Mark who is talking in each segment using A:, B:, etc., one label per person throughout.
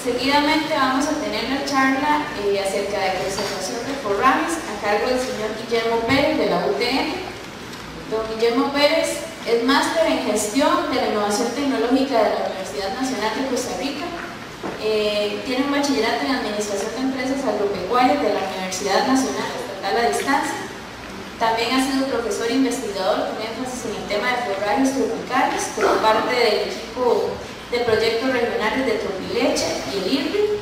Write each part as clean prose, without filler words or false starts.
A: Seguidamente vamos a tener una charla acerca de conservación de forrajes a cargo del señor Guillermo Pérez de la UTN. Don Guillermo Pérez es máster en gestión de la innovación tecnológica de la Universidad Nacional de Costa Rica. Tiene un bachillerato en administración de empresas agropecuarias de la Universidad Nacional Estatal a Distancia. También ha sido profesor e investigador con énfasis en el tema de forrajes tropicales como parte del equipo de proyectos regionales de Tropileche y el IRRI,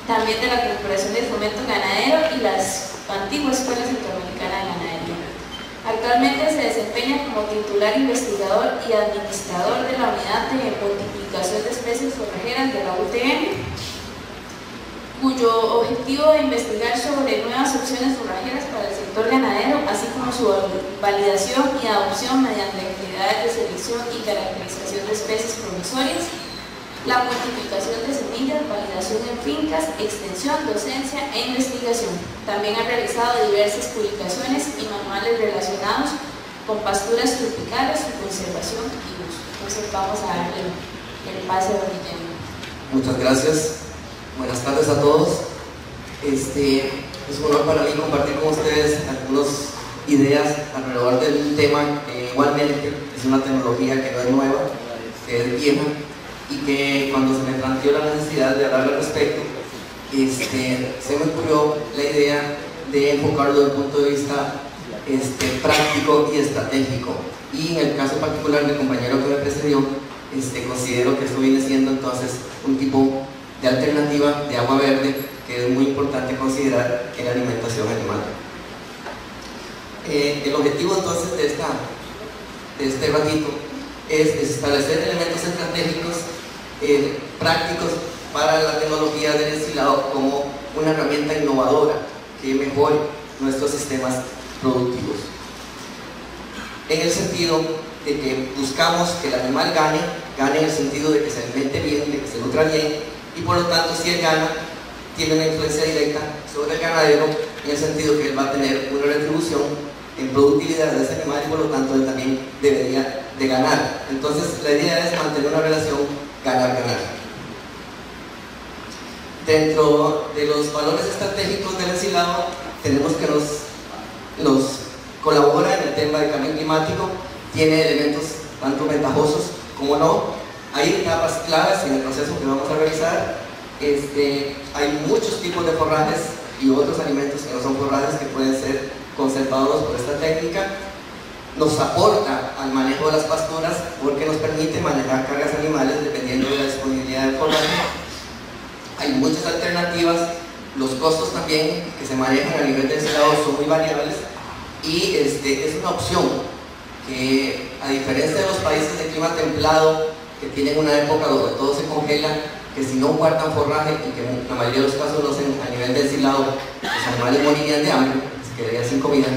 A: también de la Corporación de Fomento Ganadero y las antiguas escuelas centroamericanas de ganadería. Actualmente se desempeña como titular investigador y administrador de la Unidad de Multiplicación de Especies Forrajeras de la UTN, cuyo objetivo de investigar sobre nuevas opciones forrajeras para el sector ganadero, así como su validación y adopción mediante actividades de selección y caracterización de especies promisorias, la multiplicación de semillas, validación en fincas, extensión, docencia e investigación. También ha realizado diversas publicaciones y manuales relacionados con pasturas tropicales, su conservación y uso. Entonces vamos a darle el pase a don Guillermo.
B: Muchas gracias. Buenas tardes a todos. Es un honor para mí compartir con ustedes algunas ideas alrededor del tema. Igualmente es una tecnología que no es nueva, que es vieja, y que cuando se me planteó la necesidad de hablar al respecto, se me ocurrió la idea de enfocarlo desde el punto de vista práctico y estratégico. Y en el caso particular del compañero que me precedió, considero que esto viene siendo entonces un tipo de alternativa de agua verde que es muy importante considerar en la alimentación animal. El objetivo entonces de este ratito es establecer elementos estratégicos prácticos para la tecnología del ensilado como una herramienta innovadora que mejore nuestros sistemas productivos. En el sentido de que buscamos que el animal gane en el sentido de que se alimente bien, de que se nutra bien, y por lo tanto si él gana, tiene una influencia directa sobre el ganadero en el sentido que él va a tener una retribución en productividad de ese animal y por lo tanto él también debería de ganar. Entonces la idea es mantener una relación ganar-ganar. Dentro de los valores estratégicos del ensilado tenemos que nos colabora en el tema del cambio climático, tiene elementos tanto ventajosos como no. Hay etapas claves en el proceso que vamos a realizar. Hay muchos tipos de forrajes y otros alimentos que no son forrajes que pueden ser conservados por esta técnica. Nos aporta al manejo de las pasturas porque nos permite manejar cargas animales dependiendo de la disponibilidad del forraje. Hay muchas alternativas, los costos también que se manejan a nivel de ensilado son muy variables y es una opción que, a diferencia de los países de clima templado que tienen una época donde todo se congela, que si no guardan forraje y que en la mayoría de los casos lo hacen a nivel de ensilado, los animales morirían de hambre, se quedarían sin comida.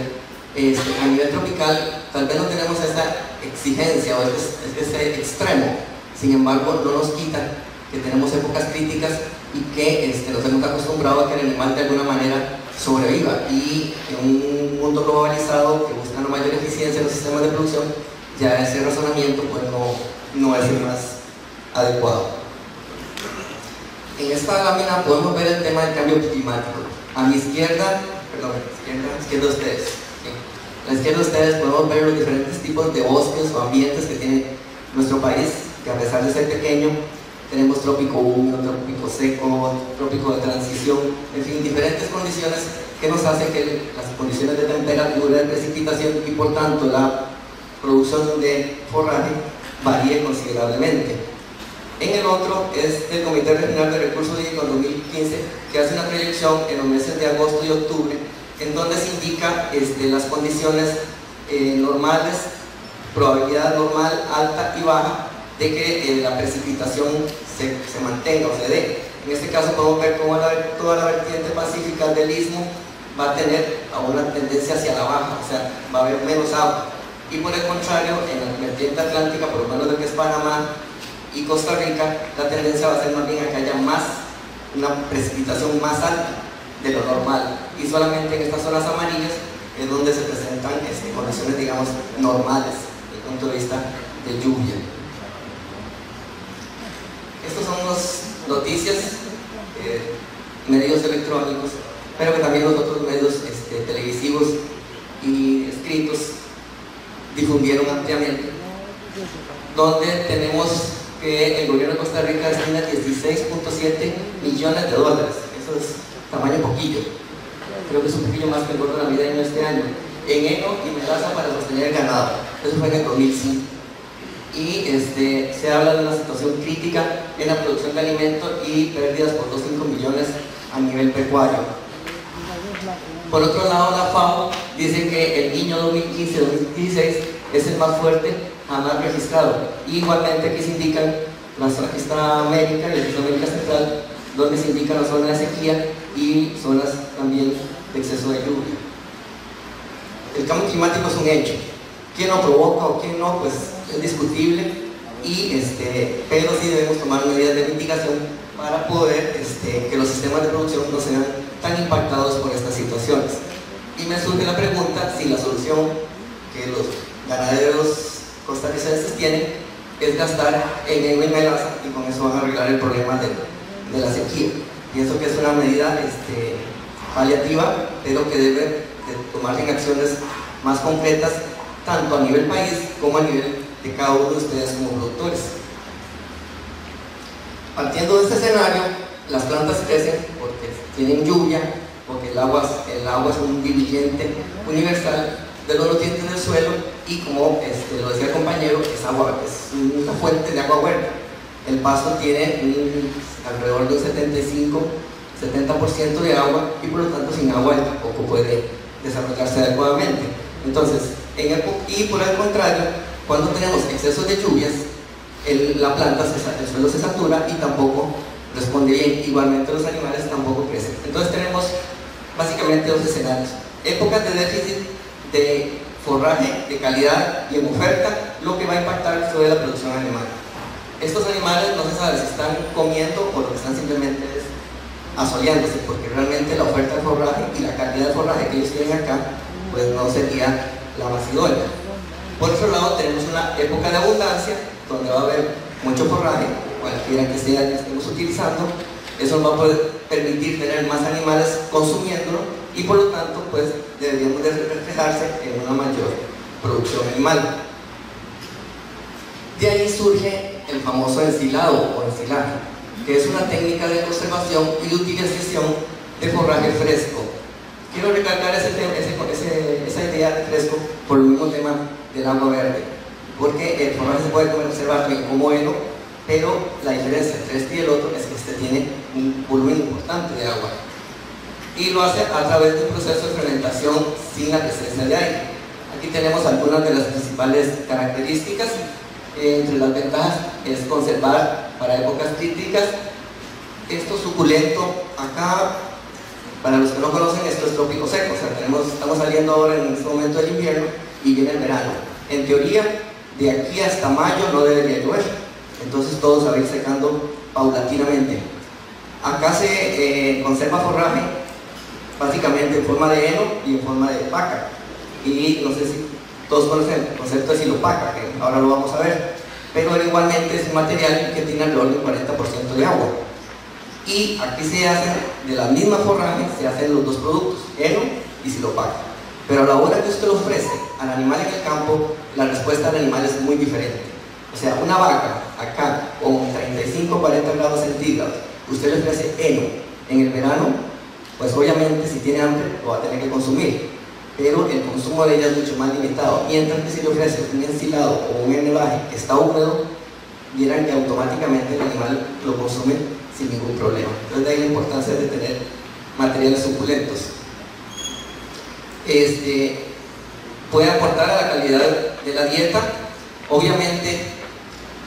B: A nivel tropical tal vez no tenemos esa exigencia o ese extremo, sin embargo no nos quita que tenemos épocas críticas y que nos hemos acostumbrado a que el animal de alguna manera sobreviva, y en un mundo globalizado que busca una mayor eficiencia en los sistemas de producción, ya ese razonamiento pues no es el más adecuado. En esta lámina podemos ver el tema del cambio climático. A mi izquierda, izquierda de ustedes, a la izquierda de ustedes podemos ver los diferentes tipos de bosques o ambientes que tiene nuestro país, que a pesar de ser pequeño, tenemos trópico húmedo, trópico seco, trópico de transición, en fin, diferentes condiciones que nos hacen que las condiciones de temperatura, de precipitación y por tanto la producción de forraje varíe considerablemente. En el otro es el Comité Regional de Recursos Hídricos 2015, que hace una proyección en los meses de agosto y octubre, en donde se indica las condiciones normales, probabilidad normal, alta y baja, de que la precipitación se mantenga o se dé. En este caso podemos ver cómo toda la vertiente pacífica del istmo va a tener una tendencia hacia la baja, o sea, va a haber menos agua. Y por el contrario, en la vertiente atlántica, por lo menos lo que es Panamá y Costa Rica, la tendencia va a ser más bien a que haya una precipitación más alta de lo normal. Y solamente en estas zonas amarillas es donde se presentan condiciones, digamos, normales desde el punto de vista de lluvia. Estas son las noticias medios electrónicos, pero que también los otros medios televisivos y escritos difundieron ampliamente, donde tenemos que el gobierno de Costa Rica destina 16.7 millones de dólares. Eso es tamaño poquillo, creo que es un poquillo más que el gordo navideño este año, en heno y melaza para sostener el ganado. Eso fue en el 2005. Y se habla de una situación crítica en la producción de alimentos y pérdidas por 2,5 millones a nivel pecuario. Por otro lado, la FAO dice que el niño 2015-2016 es el más fuerte jamás registrado. Y igualmente aquí se indican, aquí está América y aquí está América Central, donde se indican las zonas de sequía y zonas también de exceso de lluvia. El cambio climático es un hecho. ¿Quién lo provoca o quién no? Pues es discutible, pero sí debemos tomar medidas de mitigación para poder que los sistemas de producción no sean tan impactados por estas situaciones. Y me surge la pregunta si la solución que los ganaderos costarricenses tienen es gastar en heno y melaza y con eso van a arreglar el problema de la sequía. Pienso que es una medida paliativa, pero que debe de tomarse en acciones más concretas, tanto a nivel país como a nivel de cada uno de ustedes como productores. Partiendo de este escenario, las plantas crecen porque tienen lluvia, porque el agua es un diluyente universal de los nutrientes del suelo y, como lo decía el compañero, es una fuente de agua verde. El pasto tiene alrededor de un 70% de agua y por lo tanto sin agua tampoco puede desarrollarse adecuadamente. Entonces, y por el contrario, cuando tenemos excesos de lluvias, el suelo se satura y tampoco responde bien. Igualmente los animales tampoco crecen. Entonces tenemos básicamente dos escenarios: épocas de déficit de forraje de calidad y en oferta, lo que va a impactar sobre la producción animal. Estos animales no se sabe si están comiendo o lo que están simplemente es asoleándose, porque realmente la oferta de forraje y la calidad de forraje que ellos tienen acá pues no sería la más idónea. Por otro lado, tenemos una época de abundancia donde va a haber mucho forraje, cualquiera que sea que estemos utilizando. Eso nos va a poder permitir tener más animales consumiéndolo y por lo tanto pues deberíamos de reflejarse en una mayor producción animal. De ahí surge el famoso ensilado o ensilaje, que es una técnica de conservación y de utilización de forraje fresco. Quiero recalcar esa idea de fresco por el mismo tema del agua verde, porque el forraje se puede conservar bien como heno, pero la diferencia entre este y el otro es que tiene un volumen importante de agua y lo hace a través de un proceso de fermentación sin la presencia de aire. Aquí tenemos algunas de las principales características. Entre las ventajas es conservar para épocas críticas. Esto suculento acá, para los que no conocen, esto es trópico seco, o sea, estamos saliendo ahora en este momento del invierno y viene el verano. En teoría, de aquí hasta mayo no debería llover, entonces todo se va a ir secando paulatinamente. Acá se conserva forraje básicamente en forma de heno y en forma de paca, y no sé si todos conocen el concepto de silopaca, que ahora lo vamos a ver, pero igualmente es un material que tiene alrededor del 40% de agua. Y aquí se hacen, de la misma forraje, se hacen los dos productos, heno y silopaca. Pero a la hora que usted lo ofrece al animal en el campo, la respuesta del animal es muy diferente. O sea, una vaca acá con 35-40 grados centígrados, usted le ofrece heno en el verano, pues obviamente si tiene hambre lo va a tener que consumir, pero el consumo de ella es mucho más limitado. Mientras que si le ofrece un ensilado o un enelaje que está húmedo, vieran que automáticamente el animal lo consume sin ningún problema. Entonces de ahí la importancia de tener materiales suculentos. Puede aportar a la calidad de la dieta. Obviamente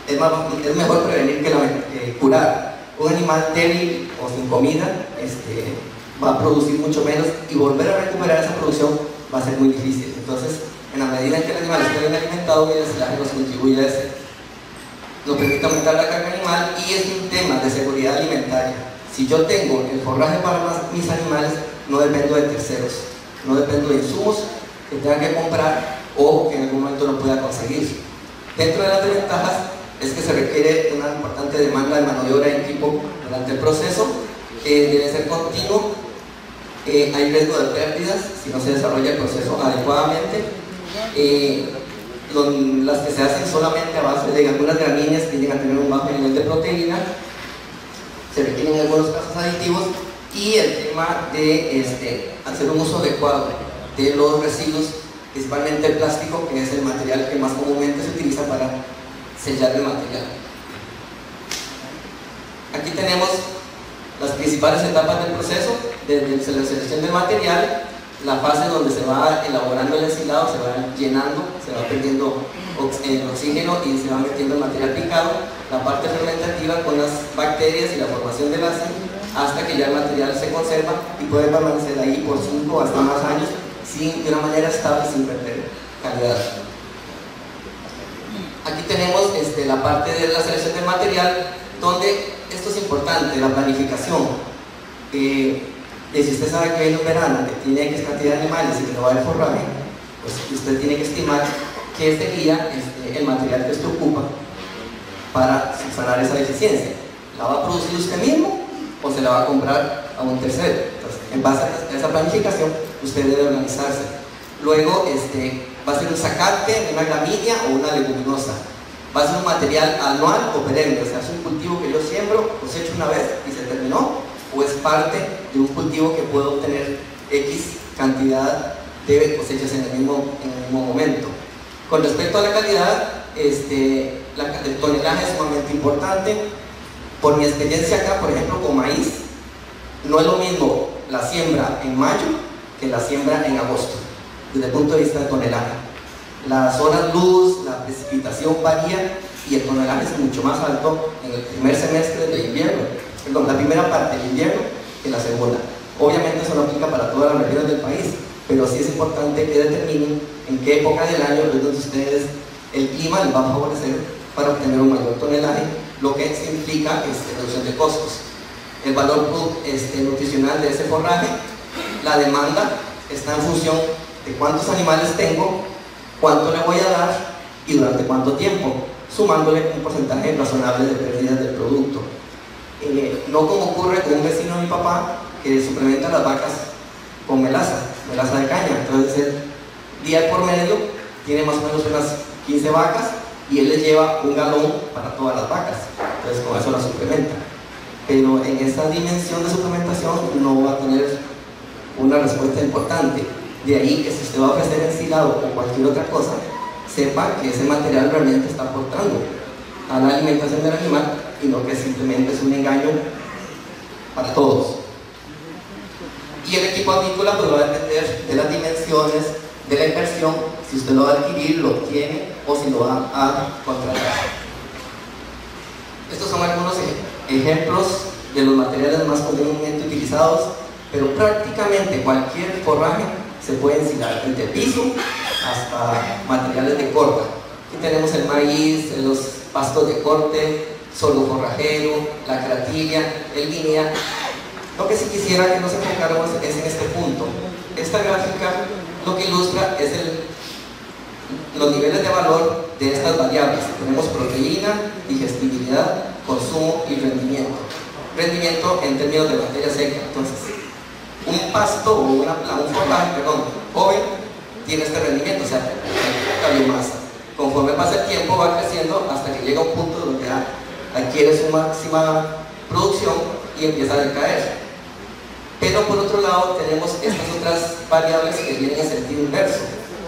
B: es mejor prevenir que curar. Un animal débil o sin comida va a producir mucho menos y volver a recuperar esa producción va a ser muy difícil. Entonces, en la medida en que el animal esté bien alimentado, el ensilaje nos contribuye a eso. Nos permite aumentar la carga animal y es un tema de seguridad alimentaria. Si yo tengo el forraje para mis animales, no dependo de terceros, no dependo de insumos que tenga que comprar o que en algún momento no pueda conseguir. Dentro de las desventajas es que se requiere una importante demanda de mano de obra y equipo durante el proceso que debe ser continuo. Hay riesgo de pérdidas si no se desarrolla el proceso adecuadamente. Las que se hacen solamente a base de algunas gramíneas tienden a tener un bajo nivel de proteína, se requieren en algunos casos aditivos, y el tema de hacer un uso adecuado de los residuos, principalmente el plástico, que es el material que más comúnmente se utiliza para sellar el material. Aquí tenemos las principales etapas del proceso, desde la selección del material, la fase donde se va elaborando el ensilado, se va llenando, se va perdiendo el oxígeno y se va metiendo el material picado, la parte fermentativa con las bacterias y la formación del ácido, hasta que ya el material se conserva y puede permanecer ahí por 5 o hasta más años de una manera estable, sin perder calidad. Aquí tenemos la parte de la selección del material, donde esto es importante, la planificación. Si usted sabe que viene un verano, que tiene X cantidad de animales y que no va a haber forraje, pues usted tiene que estimar qué sería el material que usted ocupa para subsanar esa deficiencia. ¿La va a producir usted mismo o se la va a comprar a un tercero? Entonces, en base a esa planificación, usted debe organizarse. Luego, va a ser un zacate, una gramínea o una leguminosa. Va a ser un material anual o perenne, o sea, es un cultivo que yo siembro, cosecho una vez y se terminó, o es parte de un cultivo que puedo obtener X cantidad de cosechas en el mismo momento. Con respecto a la calidad, el tonelaje es sumamente importante. Por mi experiencia acá, por ejemplo, con maíz, no es lo mismo la siembra en mayo que la siembra en agosto, desde el punto de vista de tonelaje. Las horas luz, la precipitación varía y el tonelaje es mucho más alto en el primer semestre del invierno, perdón, la primera parte del invierno que la segunda. Obviamente eso no aplica para todas las regiones del país, pero sí es importante que determinen en qué época del año es donde ustedes el clima les va a favorecer para obtener un mayor tonelaje, lo que significa reducción de costos. El valor nutricional de ese forraje, la demanda está en función de cuántos animales tengo, cuánto le voy a dar y durante cuánto tiempo, sumándole un porcentaje razonable de pérdidas del producto. No como ocurre con un vecino de mi papá que suplementa las vacas con melaza de caña. Entonces él, día por medio, tiene más o menos unas 15 vacas y él les lleva un galón para todas las vacas. Entonces con eso la suplementa. Pero en esta dimensión de suplementación no va a tener una respuesta importante. De ahí que si usted va a ofrecer ensilado o cualquier otra cosa, sepa que ese material realmente está aportando a la alimentación del animal y no que simplemente es un engaño para todos. Y el equipo agrícola pues va a depender de las dimensiones de la inversión, si usted lo va a adquirir, lo obtiene o si lo va a contratar. Estos son algunos ejemplos de los materiales más comúnmente utilizados, pero prácticamente cualquier forraje se puede ensilar, desde piso hasta materiales de corta. Aquí tenemos el maíz, los pastos de corte, sorgo forrajero, la cratilla, el guinea. Lo que sí quisiera que nos enfocáramos es en este punto. Esta gráfica lo que ilustra es los niveles de valor de estas variables. Tenemos proteína, digestibilidad, consumo y rendimiento. Rendimiento en términos de materia seca. Entonces, un pasto o un forraje, joven, tiene este rendimiento, o sea, la biomasa. Conforme pasa el tiempo va creciendo hasta que llega a un punto donde adquiere su máxima producción y empieza a decaer. Pero por otro lado tenemos estas otras variables que vienen en sentido inverso,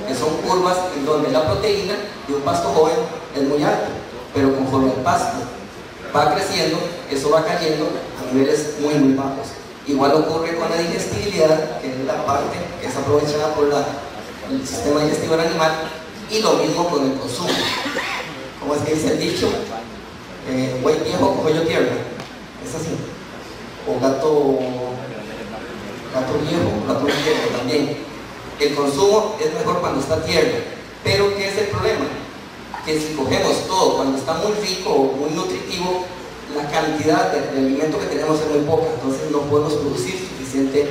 B: que son curvas en donde la proteína de un pasto joven es muy alto, pero conforme el pasto va creciendo, eso va cayendo a niveles muy bajos. Igual ocurre con la digestibilidad, que es la parte que es aprovechada por el sistema digestivo del animal, y lo mismo con el consumo. ¿Cómo es que dice el dicho? Buey viejo, cogollo tierno. Es así. O gato viejo también. El consumo es mejor cuando está tierno. Pero ¿qué es el problema? Que si cogemos todo cuando está muy rico o muy nutritivo, la cantidad de alimento que tenemos es muy poca, entonces no podemos producir suficiente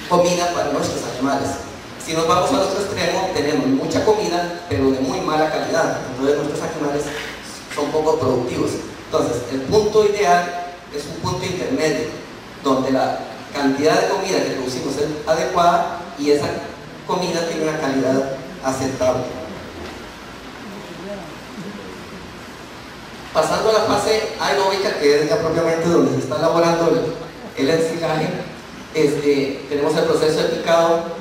B: comida para nuestros animales. Si nos vamos al otro extremo, tenemos mucha comida, pero de muy mala calidad, entonces nuestros animales son poco productivos. Entonces, el punto ideal es un punto intermedio, donde la cantidad de comida que producimos es adecuada y esa comida tiene una calidad aceptable. Pasando a la fase aeróbica, que es ya propiamente donde se está elaborando el ensilaje, tenemos el proceso de picado.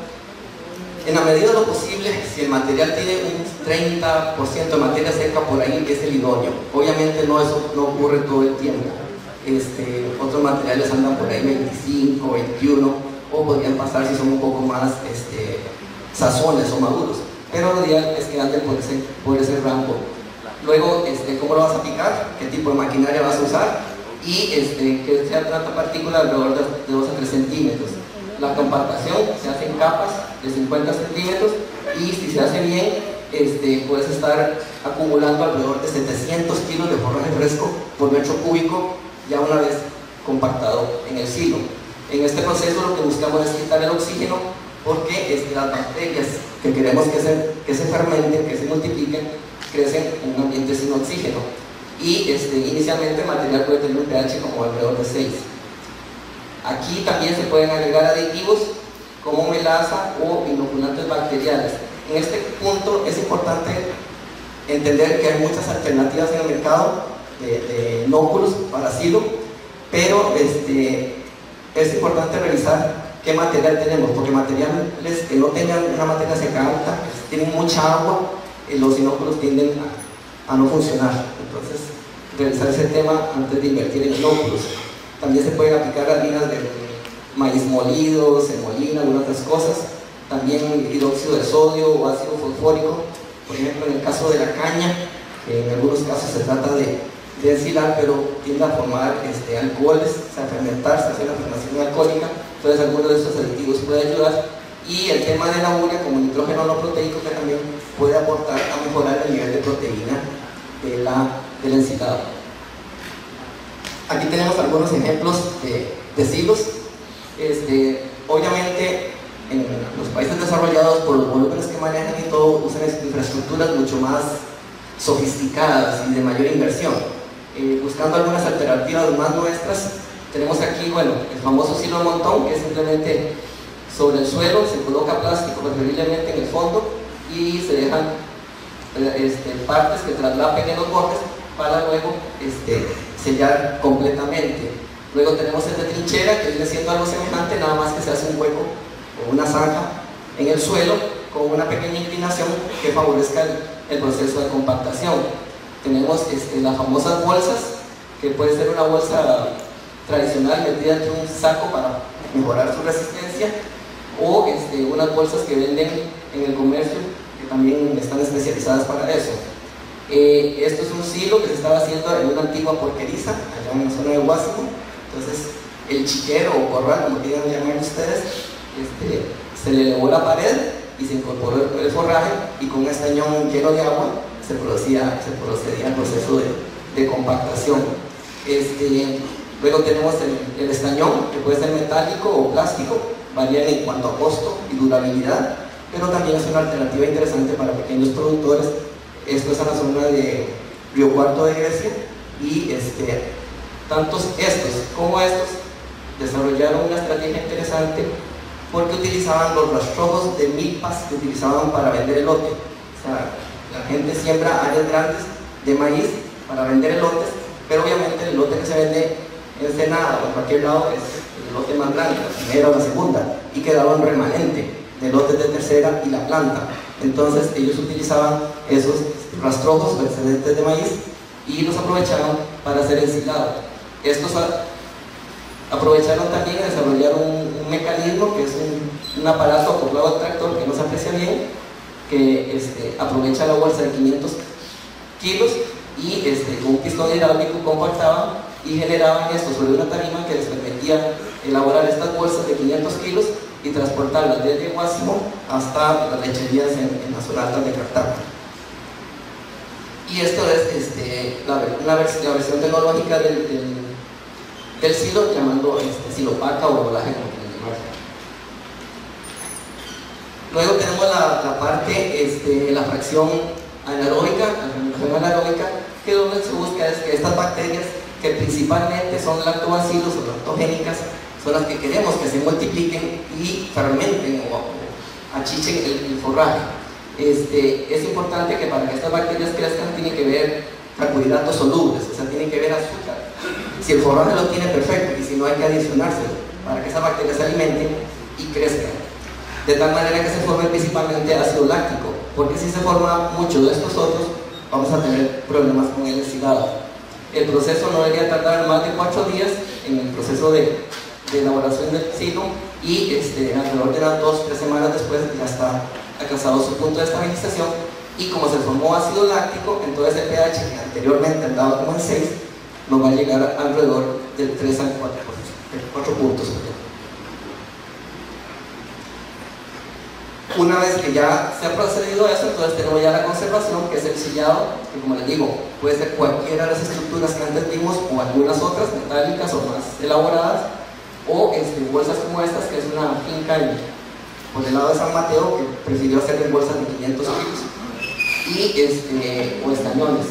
B: En la medida de lo posible, si el material tiene un 30% de materia seca por ahí, es el idóneo. Obviamente eso no ocurre todo el tiempo. Otros materiales andan por ahí 25, 21, o podrían pasar si son un poco más sazones o maduros. Pero lo ideal es que anden por ese rango. Luego, ¿cómo lo vas a picar? ¿Qué tipo de maquinaria vas a usar? Y que sea tanta partícula alrededor de 2 a 3 centímetros. La compactación se hace en capas de 50 centímetros y si se hace bien, puedes estar acumulando alrededor de 700 kilos de forraje fresco por metro cúbico ya una vez compactado en el silo. En este proceso lo que buscamos es quitar el oxígeno porque las bacterias que queremos que se fermenten, que se multipliquen, crecen en un ambiente sin oxígeno. Y inicialmente el material puede tener un pH como alrededor de 6. Aquí también se pueden agregar aditivos como melaza o inoculantes bacteriales. En este punto es importante entender que hay muchas alternativas en el mercado de inóculos para silo, pero es importante revisar qué material tenemos, porque materiales que no tengan una materia seca alta, tienen mucha agua, los inóculos tienden a no funcionar. Entonces, revisar ese tema antes de invertir en inóculos. También se pueden aplicar harinas de maíz molido, semolina, algunas otras cosas. También hidróxido de sodio o ácido fosfórico. Por ejemplo, en el caso de la caña, que en algunos casos se trata de ensilar, pero tiende a formar alcoholes, o sea, fermentarse, hacer una fermentación alcohólica. Entonces, algunos de estos aditivos pueden ayudar. Y el tema de la urea como nitrógeno no proteico, que también puede aportar a mejorar el nivel de proteína del ensilado. Aquí tenemos algunos ejemplos de silos. Obviamente en los países desarrollados, por los volúmenes que manejan y todo, usan infraestructuras mucho más sofisticadas y de mayor inversión. Buscando algunas alternativas más nuestras, tenemos aquí, el famoso silo de montón, que es simplemente sobre el suelo, se coloca plástico preferiblemente en el fondo y se dejan partes que traslapen en los bordes para luego sellar completamente. Luego tenemos el de trinchera, que viene siendo algo semejante, nada más que se hace un hueco o una zanja en el suelo con una pequeña inclinación que favorezca el proceso de compactación. Tenemos las famosas bolsas, que puede ser una bolsa tradicional metida entre un saco para mejorar su resistencia, o unas bolsas que venden en el comercio, que también están especializadas para eso. Esto es un silo que se estaba haciendo en una antigua porqueriza, allá en la zona de Guásimo. Entonces, el chiquero o corral, como quieran llamar ustedes, se le elevó la pared y se incorporó el forraje, y con un estañón lleno de agua se procedía al proceso de compactación. Luego tenemos el estañón, que puede ser metálico o plástico, varía en cuanto a costo y durabilidad, pero también es una alternativa interesante para pequeños productores. Esto es en la zona de Río Cuarto de Grecia, y tantos estos como estos desarrollaron una estrategia interesante porque utilizaban los rastrojos de milpas que utilizaban para vender elote. O sea, la gente siembra áreas grandes de maíz para vender elotes, pero obviamente el elote que se vende en Ensenada o en cualquier lado es el elote más grande, la primera o la segunda, y quedaba un remanente de elotes de tercera y la planta. Entonces ellos utilizaban esos rastrojos o excedentes de maíz y los aprovechaban para hacer ensilado. Estos aprovecharon también a desarrollar un mecanismo que es un aparato acoplado al tractor que no se aprecia bien, que aprovecha la bolsa de 500 kilos y con un pistón hidráulico compactaban y generaban esto sobre una tarima que les permitía elaborar estas bolsas de 500 kilos y transportarlas desde Guásimo hasta las lecherías en la zona alta de Cartago. Y esto es la versión tecnológica del silo, llamando silopaca o rolaje, como quieran llamarlo. Luego tenemos la parte, la fracción anaeróbica, la fermentación anaeróbica, que donde se busca es que estas bacterias, que principalmente son lactobacilos o lactogénicas, son las que queremos que se multipliquen y fermenten o achichen el forraje. Es importante que para que estas bacterias crezcan tienen que ver carbohidratos solubles, o sea, tienen que ver azúcar. Si el forraje lo tiene, perfecto, y si no, hay que adicionárselo para que esas bacterias se alimenten y crezcan. De tal manera que se forme principalmente ácido láctico, porque si se forma mucho de estos otros, vamos a tener problemas con el ensilado. El proceso no debería tardar más de 4 días en el proceso de elaboración del silo, y alrededor de unas 2-3 semanas después ya está alcanzado su punto de estabilización, y como se formó ácido láctico, entonces el pH que anteriormente andaba como en 6, nos va a llegar alrededor del 3 al 4 puntos. Una vez que ya se ha procedido a eso, entonces tenemos ya la conservación, que es el sellado, que como les digo, puede ser cualquiera de las estructuras que antes vimos o algunas otras metálicas o más elaboradas, o bolsas como estas, que es una finca por el lado de San Mateo, que prefirió hacer en bolsas de 500 kilos, o estañones.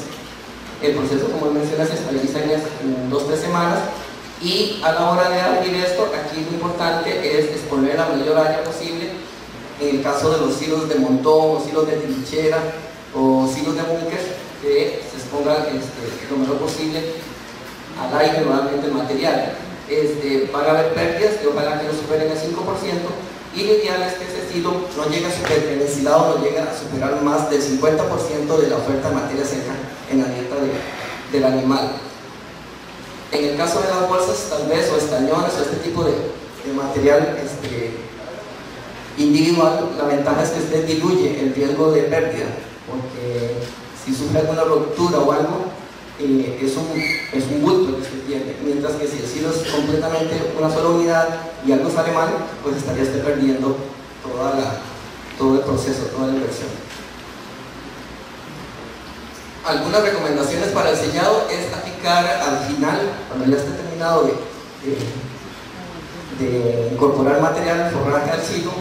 B: El proceso, como mencioné, se estabiliza en 2-3 semanas, y a la hora de abrir esto, aquí lo importante es exponer la mayor área posible. En el caso de los silos de montón, o silos de trinchera, o silos de búnker, que se exponga lo mejor posible al aire, nuevamente el material. Van a haber pérdidas que ojalá que no superen el 5%, y lo ideal es que ese silo no llegue a superar, el ensilado no llegue a superar más del 50% de la oferta de materia seca en la dieta del animal. En el caso de las bolsas, tal vez, o estañones, o este tipo de material individual, la ventaja es que usted diluye el riesgo de pérdida, porque si sufre alguna ruptura o algo, es un bulto que usted tiene, mientras que si el silo es completamente una sola unidad y algo sale mal, pues estaría usted perdiendo todo el proceso, toda la inversión. Algunas recomendaciones para el sellado es aplicar al final, cuando ya esté terminado de incorporar material, forraje al silo,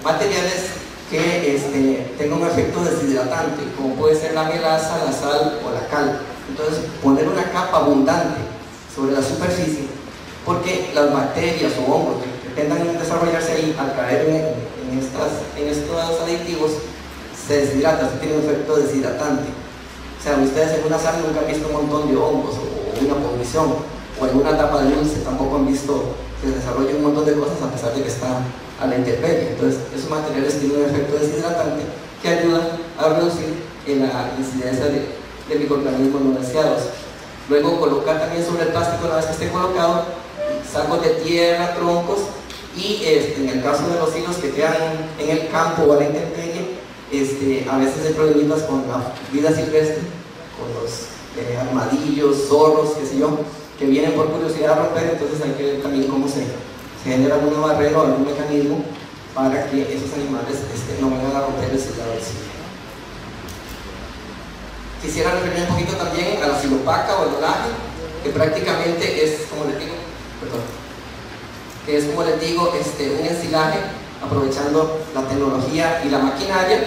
B: materiales que tengan un efecto deshidratante, como puede ser la melaza, la sal o la cal. Entonces, poner una capa abundante sobre la superficie, porque las bacterias o hongos que tendan a desarrollarse ahí, al caer en estos aditivos, se deshidrata, tiene un efecto deshidratante. O sea, ustedes en una sal nunca han visto un montón de hongos o una pudrición, o en una tapa de dulce tampoco han visto que desarrolla un montón de cosas a pesar de que está a la intemperie. Entonces, esos materiales tienen un efecto deshidratante que ayuda a reducir la incidencia de microorganismos no deseados. Luego, colocar también sobre el plástico, una vez que esté colocado, sacos de tierra, troncos, y en el caso de los hilos que quedan en el campo o a la intemperie, a veces hay problemitas con la vida silvestre, con los armadillos, zorros, qué sé yo, que vienen por curiosidad a romper. Entonces hay que ver también cómo se genera alguna barrera o algún mecanismo para que esos animales no vengan a romper el sellado del silo. Quisiera referirme un poquito también a la silopaca o el olaje, que prácticamente es, como les digo, un ensilaje aprovechando la tecnología y la maquinaria.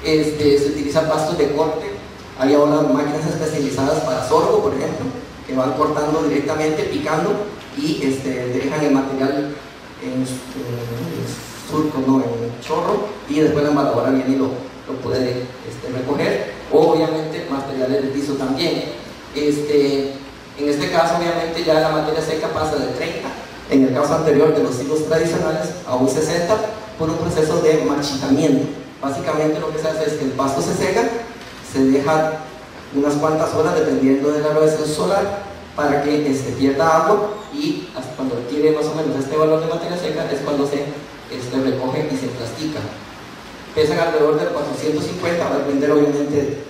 B: Se utilizan pastos de corte. Hay ahora máquinas especializadas para sorgo, por ejemplo, que van cortando directamente, picando, y dejan el material en surco, no en chorro, y después la embaladora viene y lo puede recoger, o obviamente materiales de piso también. En este caso, obviamente, ya la materia seca pasa de 30, en el caso anterior de los silos tradicionales, a un 60, por un proceso de marchitamiento. Básicamente lo que se hace es que el pasto se seca, se deja unas cuantas horas dependiendo de la radiación solar para que pierda agua, y hasta cuando adquiere más o menos este valor de materia seca es cuando se recoge y se plastica. Pesan alrededor de 450, va a depender obviamente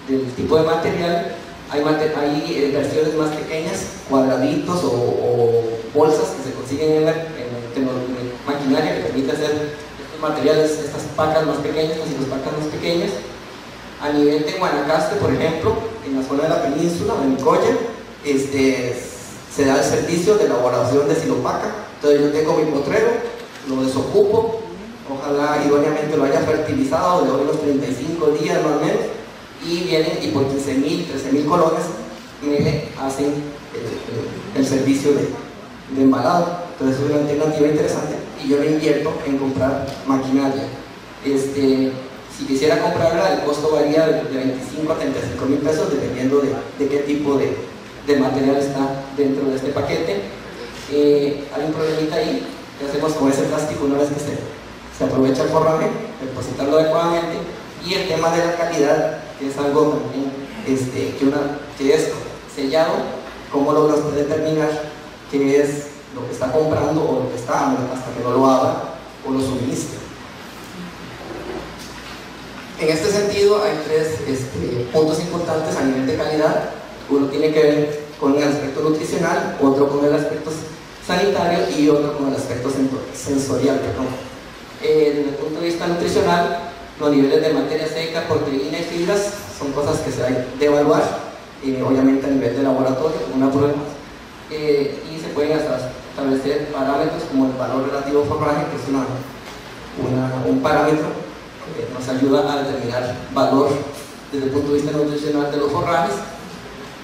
B: del tipo de material. Hay versiones más pequeñas, cuadraditos o bolsas que se consiguen en la maquinaria, que permite hacer estos materiales, estas pacas más pequeñas, las pacas más pequeñas. A nivel de Guanacaste, por ejemplo, en la zona de la península, en Nicoya, se da el servicio de elaboración de silopaca. Entonces yo tengo mi potrero, lo desocupo, ojalá idóneamente lo haya fertilizado de unos 35 días más o menos, y vienen y por 15.000, 13.000 colones me hacen el servicio de embalado. Entonces es una alternativa interesante y yo lo invierto en comprar maquinaria. Si quisiera comprarla, el costo varía de 25 a 35 mil pesos dependiendo de qué tipo de material está dentro de este paquete. Hay un problemita ahí. ¿Qué hacemos con ese plástico una vez que se aprovecha el forraje? Depositarlo adecuadamente. Y el tema de la calidad, que es algo también que es sellado, cómo logra usted determinar qué es lo que está comprando o lo que está hasta que no lo abra o lo suministre. En este sentido hay tres puntos importantes a nivel de calidad. Uno tiene que ver con el aspecto nutricional, otro con el aspecto sanitario y otro con el aspecto sensorial. Desde el punto de vista nutricional, los niveles de materia seca, proteína y fibras son cosas que se hay de evaluar, obviamente a nivel de laboratorio, una prueba, y se pueden hasta establecer parámetros como el valor relativo forraje, que es un parámetro que nos ayuda a determinar valor desde el punto de vista nutricional de los forrajes.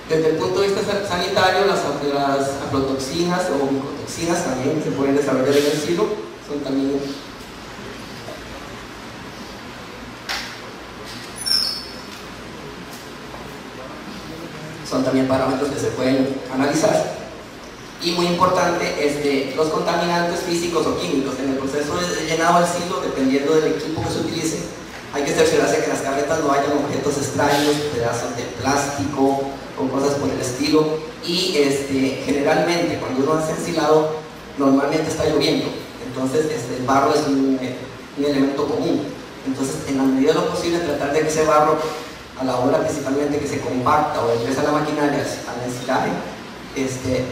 B: Desde el punto de vista sanitario, las aflatoxinas o micotoxinas también se pueden desarrollar en el silo, son también parámetros que se pueden analizar. Y muy importante, los contaminantes físicos o químicos. En el proceso de llenado del silo, dependiendo del equipo que se utilice, hay que cerciorarse que en las carretas no hayan objetos extraños, pedazos de plástico o cosas por el estilo. Y generalmente cuando uno hace ensilado, normalmente está lloviendo, entonces el barro es un elemento común. Entonces, en la medida de lo posible, tratar de que ese barro, a la hora principalmente que se compacta o ingresa a la maquinaria al ensilaje,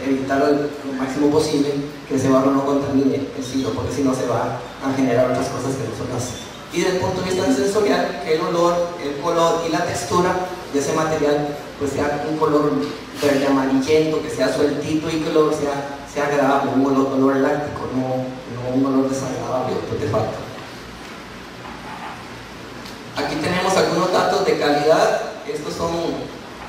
B: evitar lo máximo posible que ese barro no contamine el silo, porque si no se va a generar otras cosas que no son así. Y desde el punto de vista sensorial, que el olor, el color y la textura de ese material pues sea un color verde amarillento, que sea sueltito y que el olor sea agradable, un olor láctico, no un olor desagradable o putrefacto. Aquí tenemos algunos datos de calidad. Estos son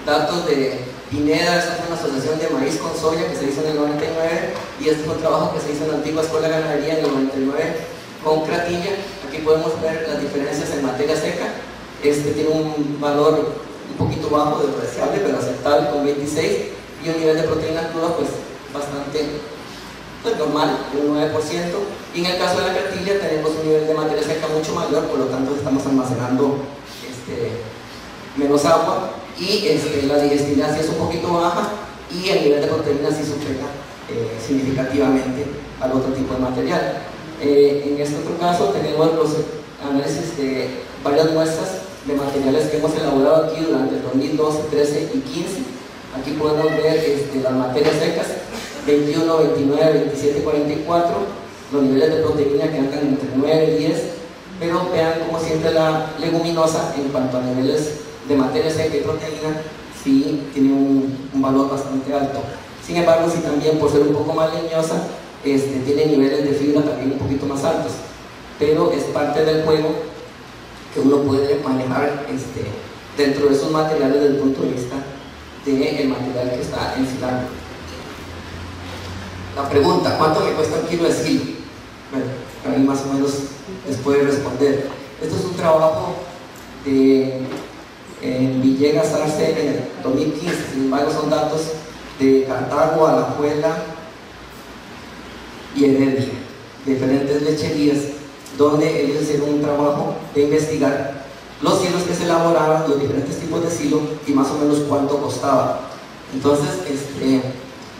B: datos de Pineda. Esta es una asociación de maíz con soya que se hizo en el 99, y este fue un trabajo que se hizo en la antigua Escuela de Ganadería en el 99 con Cratilla. Aquí podemos ver las diferencias en materia seca. Tiene un valor un poquito bajo de lo deseable, pero aceptable, con 26, y un nivel de proteína cruda pues bastante normal, de un 9%. Y en el caso de la cartilla tenemos un nivel de materia seca mucho mayor, por lo tanto estamos almacenando menos agua, y la digestibilidad sí es un poquito baja, y el nivel de proteína sí supera significativamente al otro tipo de material. En este otro caso tenemos los análisis de varias muestras de materiales que hemos elaborado aquí durante el 2012, 13 y 15. Aquí podemos ver las materias secas 21, 29, 27 y 44, los niveles de proteína que andan entre 9 y 10, pero vean como siempre la leguminosa en cuanto a niveles de materia seca y proteína sí tiene un valor bastante alto. Sin embargo, sí también por ser un poco más leñosa, tiene niveles de fibra también un poquito más altos, pero es parte del juego que uno puede manejar dentro de esos materiales desde el punto de vista del material que está ensilando. La pregunta, ¿cuánto me cuesta un kilo de silo? Bueno, a mí más o menos les puede responder. Esto es un trabajo en Villegas Arce en el 2015, sin embargo son datos de Cartago, Alajuela y Heredia, diferentes lecherías, donde ellos hicieron un trabajo de investigar los silos que se elaboraban, los diferentes tipos de silo y más o menos cuánto costaba. Entonces,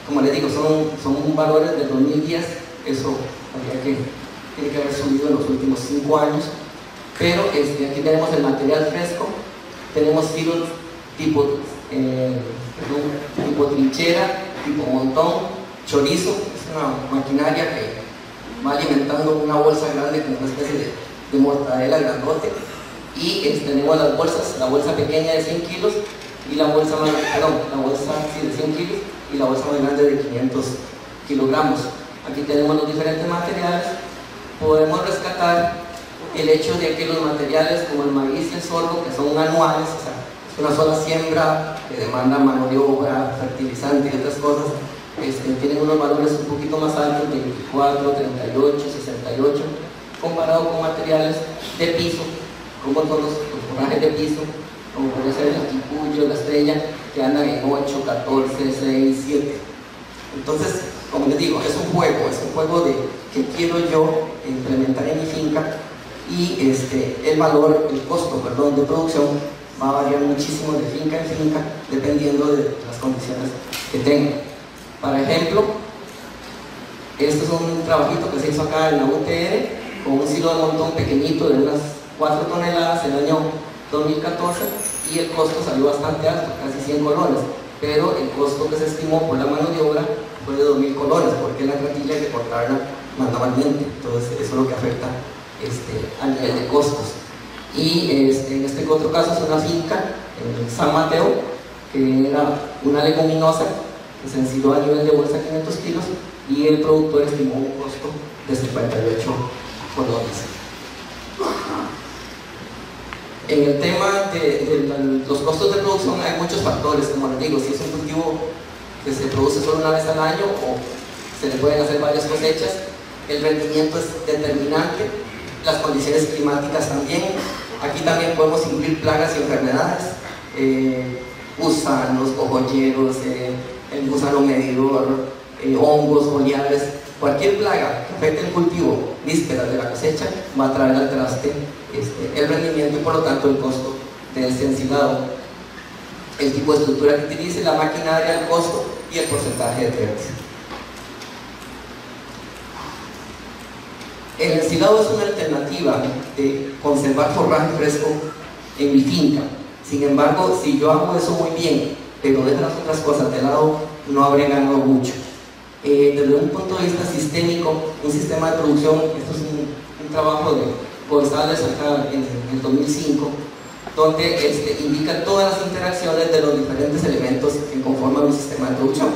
B: como les digo, son valores del 2010, eso tiene que haber subido en los últimos 5 años, pero aquí tenemos el material fresco, tenemos silos tipo trinchera, tipo montón, chorizo. Es una maquinaria que va alimentando una bolsa grande con una especie de mortadela grandote, y tenemos las bolsas, la bolsa pequeña de 100 kilos y la bolsa más, de 100 kilos y la bolsa más grande de 500 kilogramos. Aquí tenemos los diferentes materiales. Podemos rescatar el hecho de que los materiales como el maíz y el sorgo, que son anuales, o sea, es una sola siembra que demanda mano de obra, fertilizante y otras cosas, tienen unos valores un poquito más altos, 24, 38, 68, comparado con materiales de piso, como todos los forrajes de piso, como puede ser el Kikuyo, la Estrella, que andan en 8, 14, 6, 7. Entonces, como les digo, es un juego de qué quiero yo implementar en mi finca, y el costo de producción va a variar muchísimo de finca en finca, dependiendo de las condiciones que tenga. Por ejemplo, este es un trabajito que se hizo acá en la UTR, con un silo de montón pequeñito de unas 4 toneladas en el año 2014, y el costo salió bastante alto, casi 100 colones, pero el costo que se estimó por la mano de obra fue de 2.000 colones, porque la cartilla hay que cortarla manualmente. Entonces eso es lo que afecta a nivel de costos. Y en este otro caso es una finca en San Mateo, que era una leguminosa que se ensiló a nivel de bolsa 500 kilos, y el productor estimó un costo de 58 colones. En el tema de los costos de producción hay muchos factores, como les digo, si es un cultivo que se produce solo una vez al año o se le pueden hacer varias cosechas, el rendimiento es determinante, las condiciones climáticas también. Aquí también podemos incluir plagas y enfermedades, gusanos, cogolleros, el gusano medidor, hongos, foliares. Cualquier plaga que afecte el cultivo vísperas de la cosecha va a traer al traste el rendimiento y por lo tanto el costo de este ensilado, el tipo de estructura que utilice, la maquinaria, el costo y el porcentaje de TRX. El ensilado es una alternativa de conservar forraje fresco en mi finca. Sin embargo, si yo hago eso muy bien, pero dejo las otras cosas de lado, no habré ganado mucho. Desde un punto de vista sistémico, un sistema de producción, esto es un trabajo de González acá en el 2005, donde indica todas las interacciones de los diferentes elementos que conforman un sistema de producción.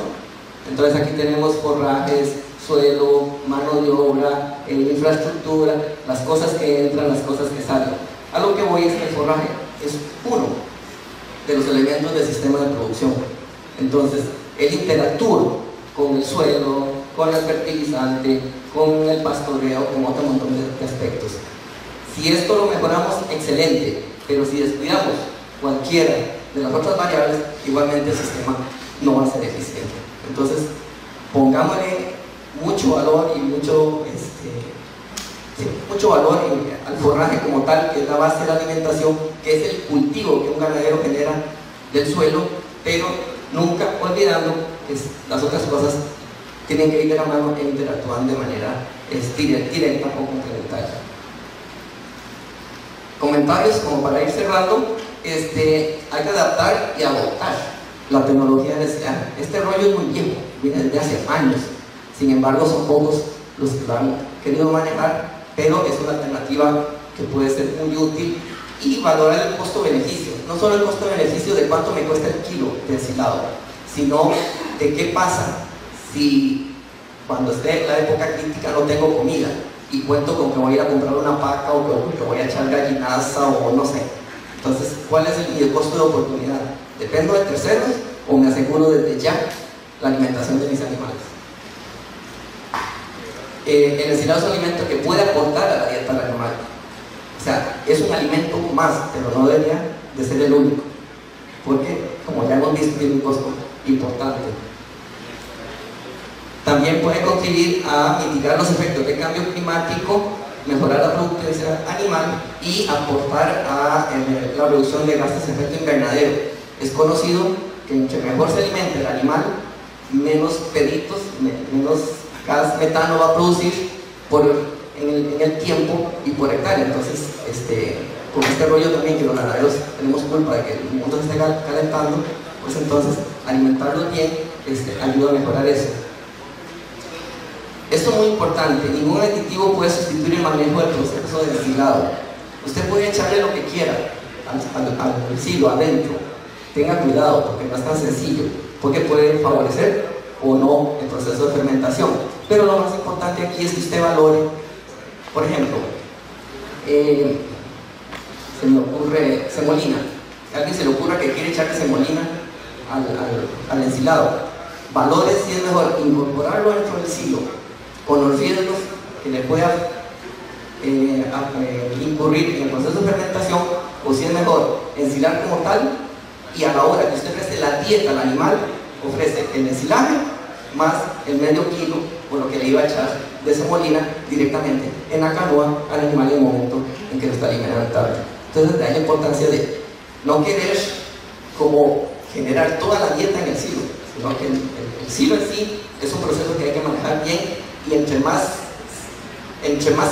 B: Entonces aquí tenemos forrajes, suelo, mano de obra, infraestructura, las cosas que entran, las cosas que salen. A lo que voy es que el forraje es uno de los elementos del sistema de producción. Entonces, él interactúa con el suelo, con el fertilizante, con el pastoreo, con otro montón de aspectos. Si esto lo mejoramos, excelente, pero si descuidamos cualquiera de las otras variables, igualmente el sistema no va a ser eficiente. Entonces, pongámosle mucho valor y mucho valor al forraje como tal, que es la base de la alimentación, que es el cultivo que un ganadero genera del suelo, pero nunca olvidando que las otras cosas tienen que ir de la mano e interactuar de manera directa o complementaria. Comentarios como para ir cerrando. Hay que adaptar y adoptar la tecnología deseada. Este rollo es muy viejo, viene desde hace años. Sin embargo, son pocos los que lo han querido manejar, pero es una alternativa que puede ser muy útil, y valorar el costo-beneficio. No solo el costo-beneficio de cuánto me cuesta el kilo de ensilado, sino de qué pasa si cuando esté la época crítica no tengo comida y cuento con que voy a ir a comprar una paca, o que voy a echar gallinaza, o no sé. Entonces, ¿cuál es el costo de oportunidad? ¿Dependo de terceros o me aseguro desde ya la alimentación de mis animales? El ensilado es un alimento que puede aportar a la dieta del animal. O sea, es un alimento más, pero no debería de ser el único, porque, como ya hemos visto, tiene un costo importante. También puede contribuir a mitigar los efectos de cambio climático, mejorar la productividad animal y aportar a la reducción de gases de efecto invernadero. Es conocido que entre mejor se alimente el animal, menos peditos, menos gas metano va a producir en el tiempo y por hectárea. Entonces, con este rollo también que los ganaderos tenemos culpa de que el mundo se esté calentando, pues entonces alimentarlos bien ayuda a mejorar eso. Esto es muy importante, ningún aditivo puede sustituir el manejo del proceso de ensilado. Usted puede echarle lo que quiera al silo, adentro. Tenga cuidado, porque no es tan sencillo, porque puede favorecer o no el proceso de fermentación. Pero lo más importante aquí es que usted valore, por ejemplo, se me ocurre semolina. A alguien se le ocurra que quiere echarle semolina al ensilado. valores si es mejor incorporarlo dentro del silo con los riesgos que le pueda incurrir en el proceso de fermentación, o si es mejor ensilar como tal, y a la hora que usted ofrece la dieta al animal, ofrece el ensilaje más el medio kilo, por lo que le iba a echar de semolina directamente en la canoa al animal en el momento en que lo está alimentando. Entonces, de ahí la importancia de no querer como generar toda la dieta en el silo, sino que el silo en sí es un proceso que hay que manejar bien, y entre más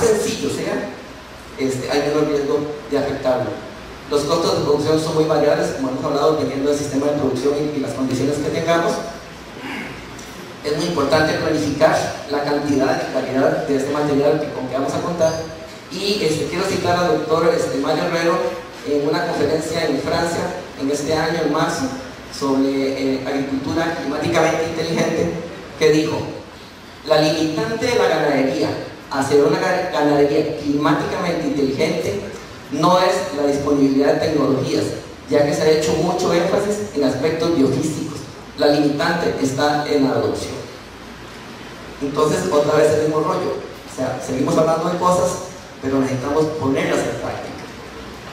B: sencillo sea, hay menos riesgo de afectarlo. Los costos de producción son muy variables, como hemos hablado, dependiendo del sistema de producción y las condiciones que tengamos. Es muy importante planificar la cantidad y calidad de este material con que vamos a contar. Y quiero citar al doctor Mario Herrero en una conferencia en Francia en este año, en marzo, sobre agricultura climáticamente inteligente, que dijo: la limitante de la ganadería hacia una ganadería climáticamente inteligente no es la disponibilidad de tecnologías, ya que se ha hecho mucho énfasis en aspectos biofísicos. La limitante está en la adopción. Entonces, otra vez el mismo rollo. O sea, seguimos hablando de cosas, pero necesitamos ponerlas en práctica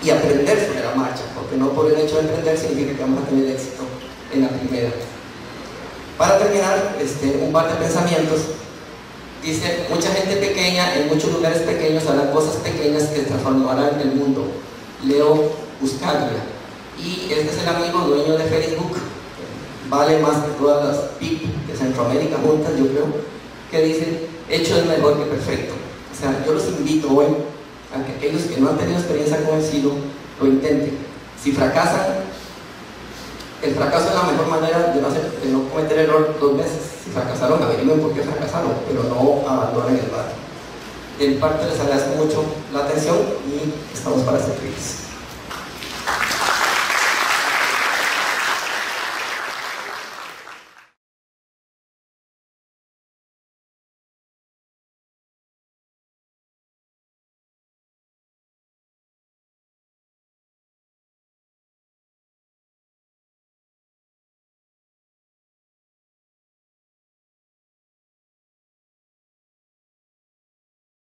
B: y aprender sobre la marcha, porque no por el hecho de aprender significa que vamos a tener éxito en la primera. Para terminar, un par de pensamientos. Dice: mucha gente pequeña en muchos lugares pequeños hará cosas pequeñas que transformarán el mundo. Leo Buscaglia. Y este es el amigo dueño de Facebook, vale más que todas las PIC de Centroamérica juntas, yo creo, que dice: hecho es mejor que perfecto. O sea, yo los invito hoy a que aquellos que no han tenido experiencia con el silo lo intenten. Si fracasan, el fracaso es la mejor manera de no cometer error dos veces. Si fracasaron, averigüen por qué fracasaron, pero no abandonen el barco. De mi parte les agradezco mucho la atención y estamos para servirles.